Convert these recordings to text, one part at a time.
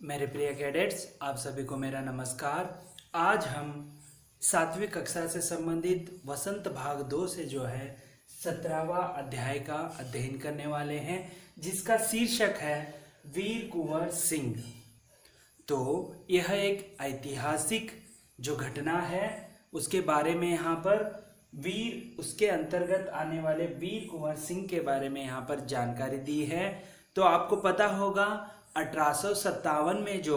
मेरे प्रिय कैडेट्स, आप सभी को मेरा नमस्कार। आज हम 7वीं कक्षा से संबंधित वसंत भाग 2 से जो है 17वां अध्याय का अध्ययन करने वाले हैं, जिसका शीर्षक है वीर कुंवर सिंह। तो यह एक ऐतिहासिक जो घटना है उसके बारे में यहाँ पर उसके अंतर्गत आने वाले वीर कुंवर सिंह के बारे में यहाँ पर जानकारी दी है। तो आपको पता होगा 1857 में जो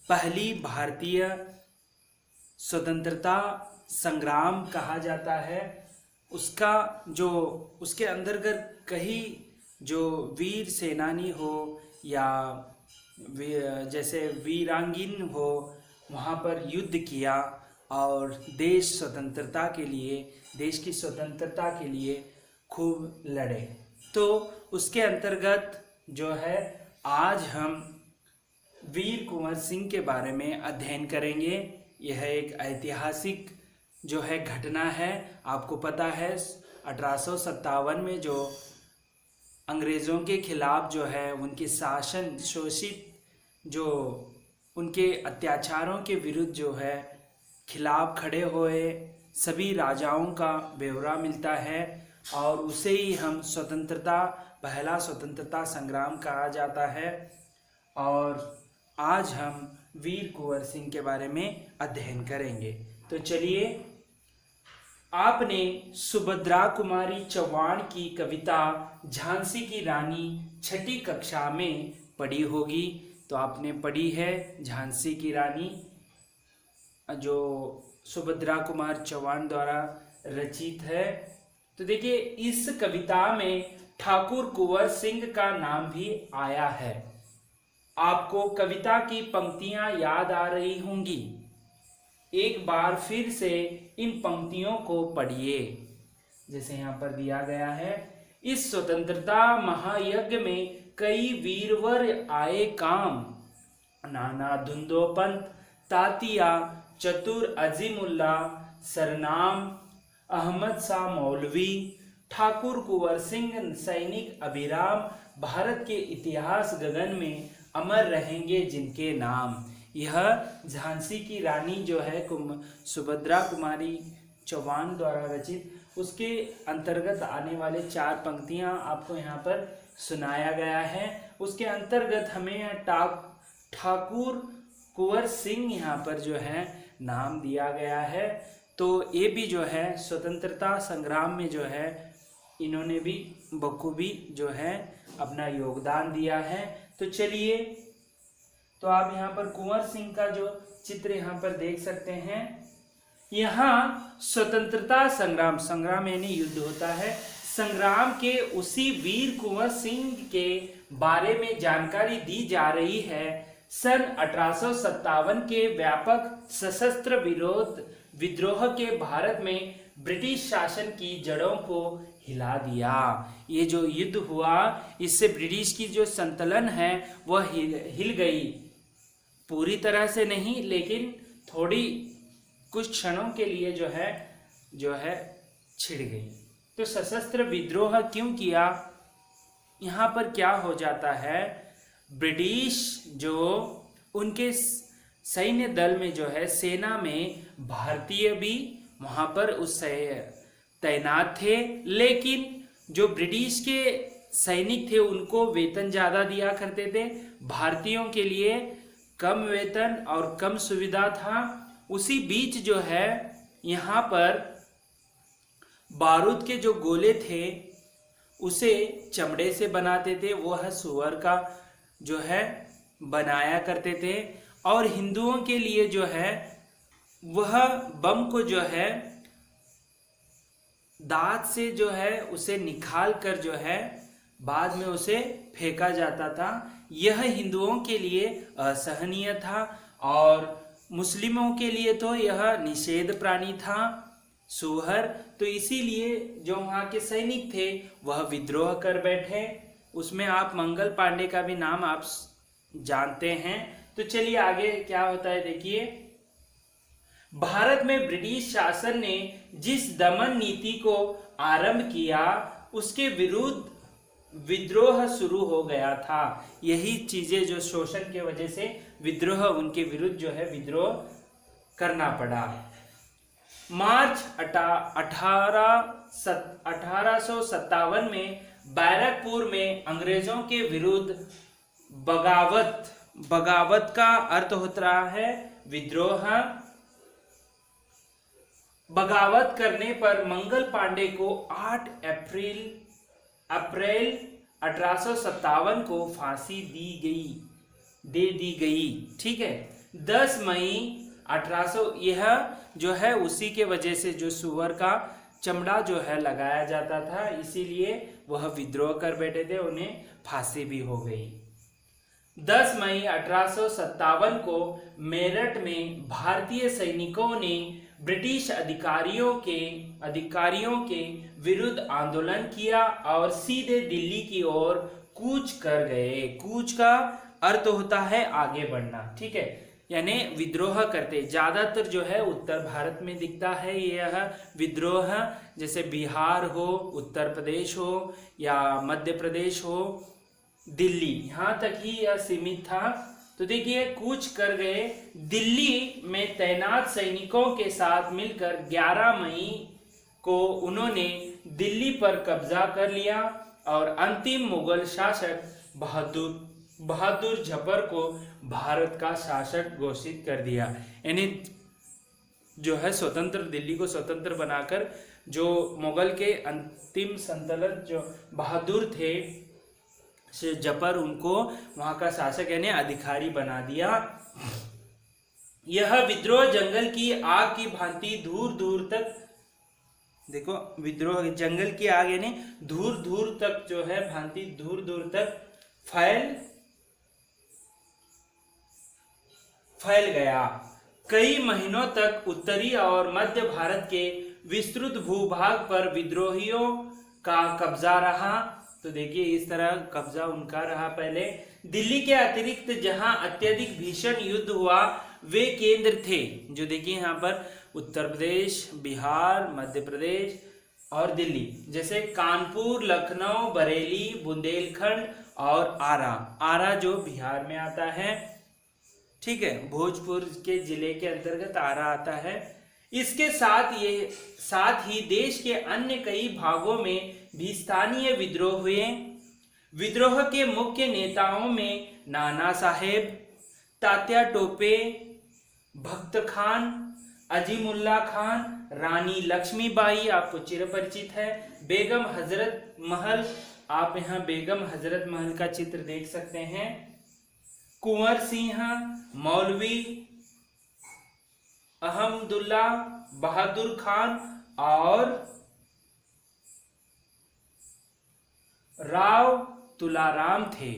पहली भारतीय स्वतंत्रता संग्राम कहा जाता है, उसके अंतर्गत कई जो वीर सेनानी हो या जैसे वीरांगीन हो, वहाँ पर युद्ध किया और देश की स्वतंत्रता के लिए खूब लड़े। तो उसके अंतर्गत जो है आज हम वीर कुंवर सिंह के बारे में अध्ययन करेंगे। यह एक ऐतिहासिक जो है घटना है। आपको पता है 1857 में जो अंग्रेज़ों के खिलाफ जो है उनके शासन शोषित जो उनके अत्याचारों के विरुद्ध जो है खिलाफ खड़े हुए सभी राजाओं का ब्यौरा मिलता है और उसे ही हम पहला स्वतंत्रता संग्राम कहा जाता है। और आज हम वीर कुंवर सिंह के बारे में अध्ययन करेंगे। तो चलिए, आपने सुभद्रा कुमारी चौहान की कविता झांसी की रानी छठी कक्षा में पढ़ी होगी। तो आपने पढ़ी है झांसी की रानी, जो सुभद्रा कुमार चौहान द्वारा रचित है। तो देखिए, इस कविता में ठाकुर कुंवर सिंह का नाम भी आया है। आपको कविता की पंक्तियां याद आ रही होंगी। एक बार फिर से इन पंक्तियों को पढ़िए, जैसे यहाँ पर दिया गया है। इस स्वतंत्रता महायज्ञ में कई वीरवर आए काम, नाना धुंधोपंत तातिया चतुर अजीमुल्ला सरनाम अहमद शाह मौलवी ठाकुर कुंवर सिंह सैनिक अभिराम, भारत के इतिहास गगन में अमर रहेंगे जिनके नाम। यह झांसी की रानी जो है सुभद्रा कुमारी चौहान द्वारा रचित, उसके अंतर्गत आने वाले 4 पंक्तियां आपको यहाँ पर सुनाया गया है। उसके अंतर्गत हमें ठाकुर कुंवर सिंह यहाँ पर जो है नाम दिया गया है। तो ये भी जो है स्वतंत्रता संग्राम में जो है इन्होंने भी बखूबी जो है अपना योगदान दिया है। तो चलिए, तो आप यहाँ पर कुंवर सिंह का जो चित्र यहाँ पर देख सकते हैं। यहाँ स्वतंत्रता संग्राम यानी युद्ध होता है। संग्राम के उसी वीर कुंवर सिंह के बारे में जानकारी दी जा रही है। सन 1857 के व्यापक सशस्त्र विद्रोह के भारत में ब्रिटिश शासन की जड़ों को हिला दिया। ये जो युद्ध हुआ, इससे ब्रिटिश की जो संतुलन है वह हिल गई। पूरी तरह से नहीं, लेकिन कुछ क्षणों के लिए जो है छिड़ गई। तो सशस्त्र विद्रोह क्यों किया? यहाँ पर क्या हो जाता है, ब्रिटिश जो उनके सैन्य दल में जो है सेना में भारतीय भी वहाँ पर उस तैनात थे, लेकिन जो ब्रिटिश के सैनिक थे उनको वेतन ज़्यादा दिया करते थे। भारतीयों के लिए कम वेतन और कम सुविधा था। उसी बीच जो है यहाँ पर बारूद के जो गोले थे उसे चमड़े से बनाते थे, वह सुअर का जो है बनाया करते थे। और हिंदुओं के लिए जो है वह बम को जो है दांत से जो है उसे निकाल कर जो है बाद में उसे फेंका जाता था। यह हिंदुओं के लिए असहनीय था और मुस्लिमों के लिए तो यह निषेध प्राणी था, सुअर। तो इसीलिए जो वहाँ के सैनिक थे वह विद्रोह कर बैठे। उसमें आप मंगल पांडे का भी नाम आप जानते हैं। तो चलिए आगे क्या होता है, देखिए। भारत में ब्रिटिश शासन ने जिस दमन नीति को आरंभ किया, उसके विरुद्ध विद्रोह शुरू हो गया था। यही चीजें जो शोषण के वजह से विद्रोह, उनके विरुद्ध जो है विद्रोह करना पड़ा। मार्च 1857 में बैरकपुर में अंग्रेजों के विरुद्ध बगावत, बगावत का अर्थ होता है विद्रोह। बगावत करने पर मंगल पांडे को 8 अप्रैल 1857 को फांसी दे दी गई। ठीक है, 10 मई 1800, यह जो है उसी के वजह से जो सुअर का चमड़ा जो है लगाया जाता था, इसीलिए वह विद्रोह कर बैठे थे, उन्हें फांसी भी हो गई। 10 मई 1857 को मेरठ में भारतीय सैनिकों ने ब्रिटिश अधिकारियों के विरुद्ध आंदोलन किया और सीधे दिल्ली की ओर कूच कर गए। कूच का अर्थ होता है आगे बढ़ना। ठीक है, यानी विद्रोह करते। ज्यादातर जो है उत्तर भारत में दिखता है यह विद्रोह, जैसे बिहार हो, उत्तर प्रदेश हो या मध्य प्रदेश हो, दिल्ली, यहाँ तक ही यह सीमित था। तो देखिए, कूच कर गए। दिल्ली में तैनात सैनिकों के साथ मिलकर 11 मई को उन्होंने दिल्ली पर कब्जा कर लिया और अंतिम मुगल शासक बहादुर जफर को भारत का शासक घोषित कर दिया। यानी जो है स्वतंत्र, दिल्ली को स्वतंत्र बनाकर जो मुगल के अंतिम संतलत जो बहादुर थे से जफर, उनको वहां का शासक यानी अधिकारी बना दिया। यह विद्रोह जंगल की आग की भांति दूर दूर तक, देखो विद्रोह जंगल की आग यानी दूर दूर तक जो है भांति दूर दूर तक फैल गया। कई महीनों तक उत्तरी और मध्य भारत के विस्तृत भूभाग पर विद्रोहियों का कब्जा रहा। तो देखिए, इस तरह कब्जा उनका रहा पहले। दिल्ली के अतिरिक्त जहां अत्यधिक भीषण युद्ध हुआ वे केंद्र थे, जो देखिए यहाँ पर उत्तर प्रदेश, बिहार, मध्य प्रदेश और दिल्ली, जैसे कानपुर, लखनऊ, बरेली, बुंदेलखंड और आरा जो बिहार में आता है। ठीक है, भोजपुर के जिले के अंतर्गत आरा आता है। इसके साथ ही देश के अन्य कई भागों में भी स्थानीय विद्रोह हुए। विद्रोह के मुख्य नेताओं में नाना साहेब, तात्या टोपे, भक्त खान, अजीमुल्ला खान, रानी लक्ष्मीबाई आपको चिरपरिचित है, बेगम हजरत महल, आप यहाँ बेगम हजरत महल का चित्र देख सकते हैं, कुंवर सिंह, मौलवी अहमदुल्ला, बहादुर खान और राव तुलाराम थे।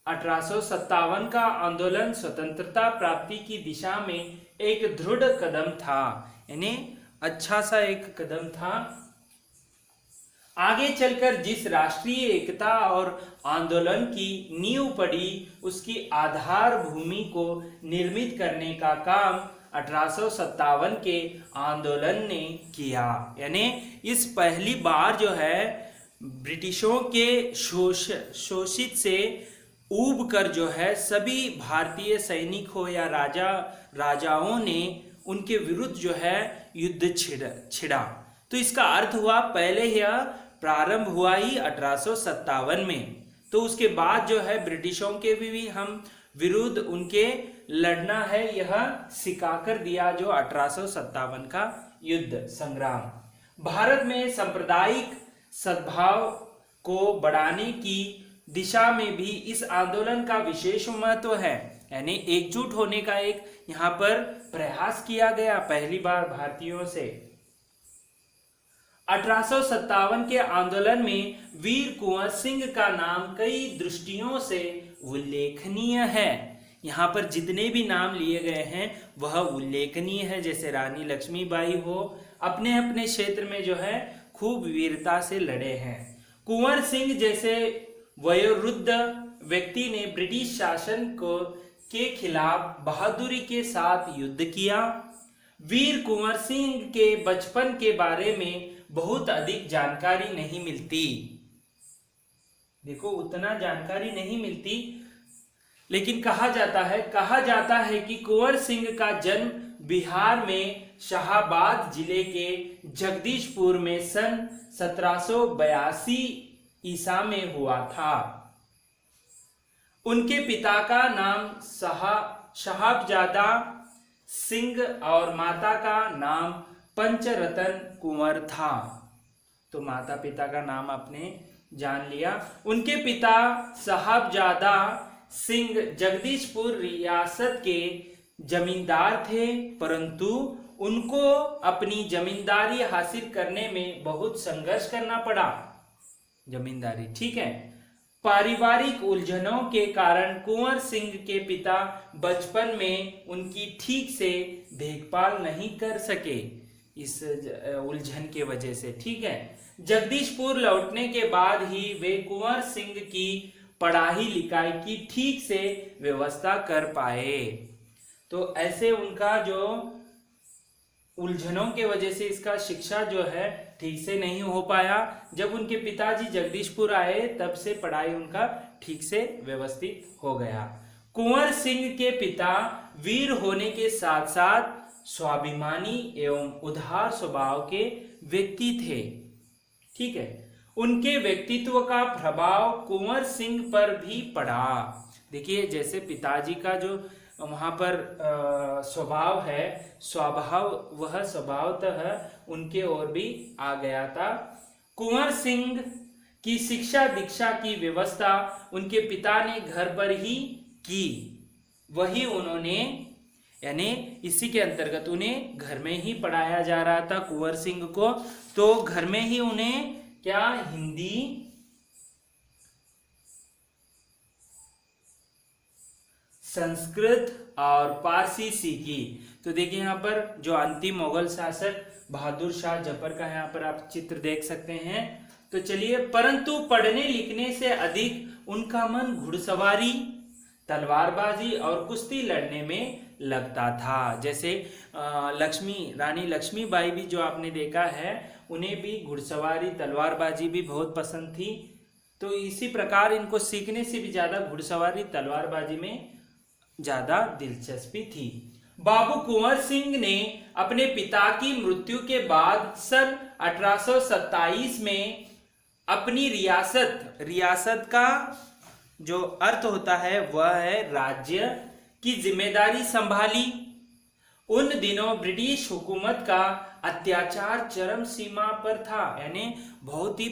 1857 का आंदोलन स्वतंत्रता प्राप्ति की दिशा में एक दृढ़ कदम था, यानी अच्छा सा एक कदम था। आगे चलकर जिस राष्ट्रीय एकता और आंदोलन की नींव पड़ी, उसकी आधार भूमि को निर्मित करने का काम 1857 के आंदोलन ने किया। यानी इस पहली बार जो है ब्रिटिशों के शोषित से ऊब कर जो है सभी भारतीय सैनिक हो या राजाओं ने उनके विरुद्ध जो है युद्ध छिड़ा। तो इसका अर्थ हुआ, पहले यह प्रारंभ हुआ ही 1857 में, तो उसके बाद जो है ब्रिटिशों के भी हम विरुद्ध उनके लड़ना है, यह सिखाकर दिया जो 1857 का युद्ध संग्राम। भारत में सांप्रदायिक सद्भाव को बढ़ाने की दिशा में भी इस आंदोलन का विशेष महत्व है, यानी एकजुट होने का एक यहाँ पर प्रयास किया गया पहली बार भारतीयों से। 1857 के आंदोलन में वीर कुंवर सिंह का नाम कई दृष्टियों से उल्लेखनीय है। यहाँ पर जितने भी नाम लिए गए हैं वह उल्लेखनीय है, जैसे रानी लक्ष्मीबाई हो, अपने अपने क्षेत्र में जो है खूब वीरता से लड़े हैं। कुंवर सिंह जैसे वयोवृद्ध व्यक्ति ने ब्रिटिश शासन के खिलाफ बहादुरी के साथ युद्ध किया। वीर कुंवर सिंह के बचपन के बारे में बहुत अधिक जानकारी नहीं मिलती। देखो उतना जानकारी नहीं मिलती, लेकिन कहा जाता है कि कुंवर सिंह का जन्म बिहार में शाहाबाद जिले के जगदीशपुर में सन 1782 ईसा में हुआ था। उनके पिता का नाम साहबजादा सिंह और माता का नाम पंचरतन कुंवर था। तो माता पिता का नाम आपने जान लिया। उनके पिता साहबजादा सिंह जगदीशपुर रियासत के जमींदार थे, परंतु उनको अपनी जमींदारी हासिल करने में बहुत संघर्ष करना पड़ा। जमींदारी ठीक है। पारिवारिक उलझनों के कारण कुंवर सिंह के पिता बचपन में उनकी ठीक से देखभाल नहीं कर सके, इस उलझन के वजह से। ठीक है। जगदीशपुर लौटने के बाद ही वे कुंवर सिंह की पढ़ाई लिखाई की ठीक से व्यवस्था कर पाए। तो ऐसे उनका जो उलझनों के वजह से इसका शिक्षा जो है ठीक से नहीं हो पाया। जब उनके पिताजी जगदीशपुर आए तब से पढ़ाई उनका ठीक से व्यवस्थित हो गया। कुंवर सिंह के पिता वीर होने के साथ साथ स्वाभिमानी एवं उदार स्वभाव के व्यक्ति थे। ठीक है। उनके व्यक्तित्व का प्रभाव कुंवर सिंह पर भी पड़ा। देखिए जैसे पिताजी का जो वहां पर स्वभाव है, वह स्वभावतः उनके ओर भी आ गया था। कुंवर सिंह की शिक्षा दीक्षा की व्यवस्था उनके पिता ने घर पर ही की। वही उन्होंने यानी इसी के अंतर्गत उन्हें घर में ही पढ़ाया जा रहा था कुंवर सिंह को। तो घर में ही उन्हें क्या हिंदी, संस्कृत और पारसी सीखी। तो देखिए यहाँ पर जो अंतिम मुगल शासक बहादुर शाह जफर का यहाँ पर आप चित्र देख सकते हैं। तो चलिए, परंतु पढ़ने लिखने से अधिक उनका मन घुड़सवारी, तलवारबाजी और कुश्ती लड़ने में लगता था। जैसे रानी लक्ष्मीबाई भी जो आपने देखा है, उन्हें भी घुड़सवारी तलवारबाजी भी बहुत पसंद थी। तो इसी प्रकार इनको सीखने से भी ज्यादा घुड़सवारी तलवारबाजी में ज्यादा दिलचस्पी थी। बाबू कुंवर सिंह ने अपने पिता की मृत्यु के बाद सन 1827 में अपनी रियासत का जो अर्थ होता है वह है राज्य की जिम्मेदारी संभाली। उन दिनों ब्रिटिश हुकूमत का अत्याचार चरम सीमा पर था। यानी बहुत ही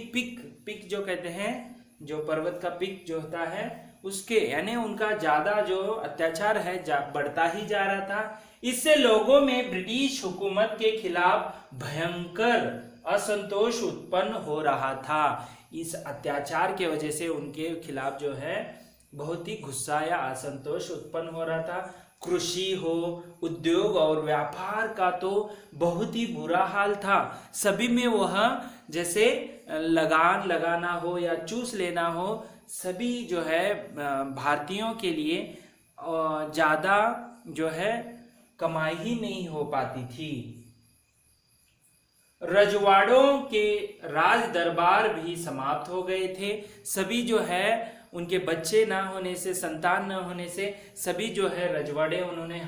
पिक जो कहते हैं, जो पर्वत का पिक जो होता है उसके, यानी उनका ज्यादा जो अत्याचार है बढ़ता ही जा रहा था। इससे लोगों में ब्रिटिश हुकूमत के खिलाफ भयंकर असंतोष उत्पन्न हो रहा था। इस अत्याचार के वजह से उनके खिलाफ जो है बहुत ही गुस्सा या असंतोष उत्पन्न हो रहा था। कृषि हो, उद्योग और व्यापार का तो बहुत ही बुरा हाल था। सभी में वह जैसे लगान लगाना हो या चूस लेना हो, सभी जो है भारतीयों के लिए ज्यादा जो है कमाई ही नहीं हो पाती थी। रजवाड़ों के राज दरबार भी समाप्त हो गए थे। सभी जो है उनके बच्चे ना होने से, संतान न होने से सभी जो है रजवाड़े उन्होंने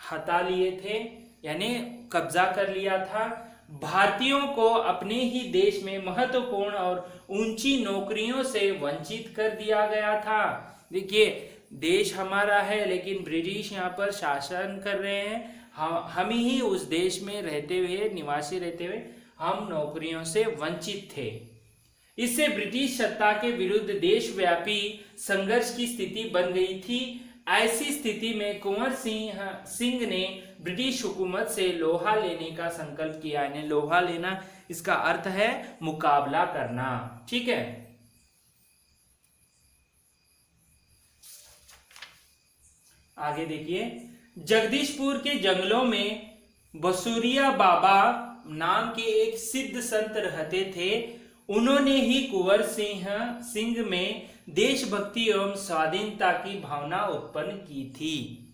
हटा लिए थे, यानी कब्जा कर लिया था। भारतीयों को अपने ही देश में महत्वपूर्ण और ऊंची नौकरियों से वंचित कर दिया गया था। देखिए देश हमारा है लेकिन ब्रिटिश यहाँ पर शासन कर रहे हैं। हम ही उस देश में रहते हुए, निवासी रहते हुए हम नौकरियों से वंचित थे। इससे ब्रिटिश सत्ता के विरुद्ध देशव्यापी संघर्ष की स्थिति बन गई थी। ऐसी स्थिति में कुंवर सिंह ने ब्रिटिश हुकूमत से लोहा लेने का संकल्प किया। यानी लोहा लेना, इसका अर्थ है मुकाबला करना। ठीक है। आगे देखिए, जगदीशपुर के जंगलों में बसुरिया बाबा नाम के एक सिद्ध संत रहते थे। उन्होंने ही कुंवर सिंह में देशभक्ति एवं स्वाधीनता की भावना उत्पन्न की थी।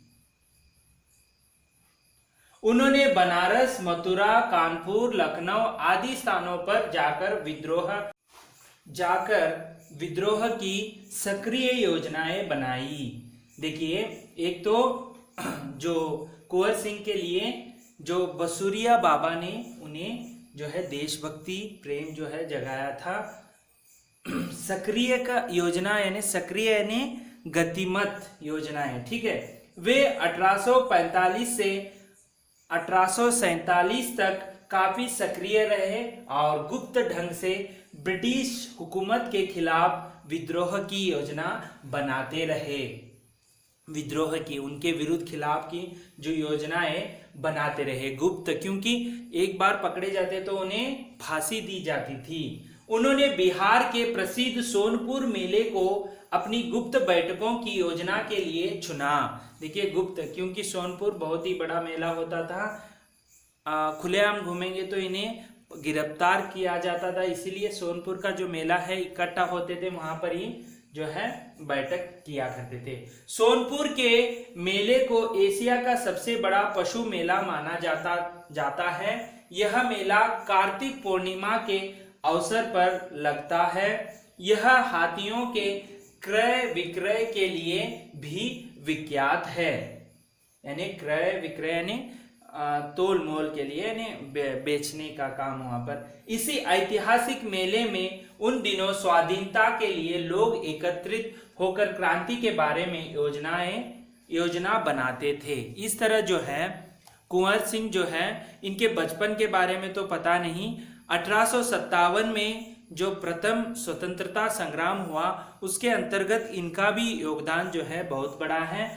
उन्होंने बनारस, मथुरा, कानपुर, लखनऊ आदि स्थानों पर जाकर विद्रोह की सक्रिय योजनाएं बनाई। देखिए, एक तो जो कुंवर सिंह के लिए जो बसुरिया बाबा ने उन्हें जो है देशभक्ति प्रेम जो है जगाया था। सक्रिय का योजना यानी सक्रिय यानी गतिमत योजना है, ठीक है। वे 1845 से 1847 तक काफी सक्रिय रहे और गुप्त ढंग से ब्रिटिश हुकूमत के खिलाफ विद्रोह की योजना बनाते रहे। विद्रोह की, उनके विरुद्ध खिलाफ की जो योजनाएं बनाते रहे गुप्त, क्योंकि एक बार पकड़े जाते तो उन्हें फांसी दी जाती थी। उन्होंने बिहार के प्रसिद्ध सोनपुर मेले को अपनी गुप्त बैठकों की योजना के लिए चुना। देखिए, गुप्त, क्योंकि सोनपुर बहुत ही बड़ा मेला होता था, खुलेआम घूमेंगे तो इन्हें गिरफ्तार किया जाता था, इसीलिए सोनपुर का जो मेला है इकट्ठा होते थे, वहां पर ही जो है बैठक किया करते थे। सोनपुर के मेले को एशिया का सबसे बड़ा पशु मेला माना जाता है। यह मेला कार्तिक पूर्णिमा के अवसर पर लगता है। यह हाथियों के क्रय विक्रय के लिए भी विख्यात है, यानी क्रय विक्रय यानी तोल मोल के लिए यानी बेचने का काम वहां पर। इसी ऐतिहासिक मेले में उन दिनों स्वाधीनता के लिए लोग एकत्रित होकर क्रांति के बारे में योजना बनाते थे। इस तरह जो है कुंवर सिंह जो है, इनके बचपन के बारे में तो पता नहीं। 1857 में जो प्रथम स्वतंत्रता संग्राम हुआ उसके अंतर्गत इनका भी योगदान जो है बहुत बड़ा है।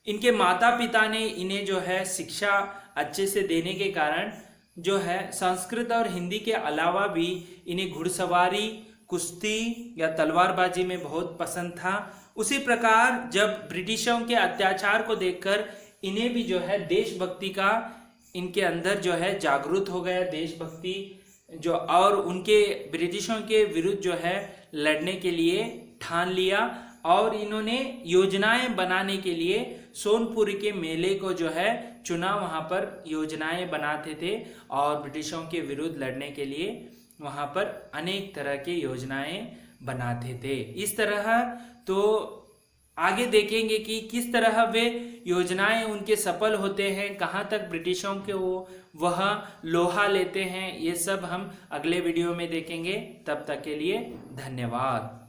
इनके माता पिता ने इन्हें जो है शिक्षा अच्छे से देने के कारण जो है संस्कृत और हिंदी के अलावा भी इन्हें घुड़सवारी, कुश्ती या तलवारबाजी में बहुत पसंद था। उसी प्रकार जब ब्रिटिशों के अत्याचार को देखकर इन्हें भी जो है देशभक्ति का इनके अंदर जो है जागरूक हो गया, देशभक्ति जो, और उनके ब्रिटिशों के विरुद्ध जो है लड़ने के लिए ठान लिया और इन्होंने योजनाएं बनाने के लिए सोनपुर के मेले को जो है चुना। वहां पर योजनाएं बनाते थे और ब्रिटिशों के विरुद्ध लड़ने के लिए वहां पर अनेक तरह के योजनाएं बनाते थे। इस तरह तो आगे देखेंगे कि किस तरह वे योजनाएं उनके सफल होते हैं, कहाँ तक ब्रिटिशों के वह लोहा लेते हैं, ये सब हम अगले वीडियो में देखेंगे। तब तक के लिए धन्यवाद।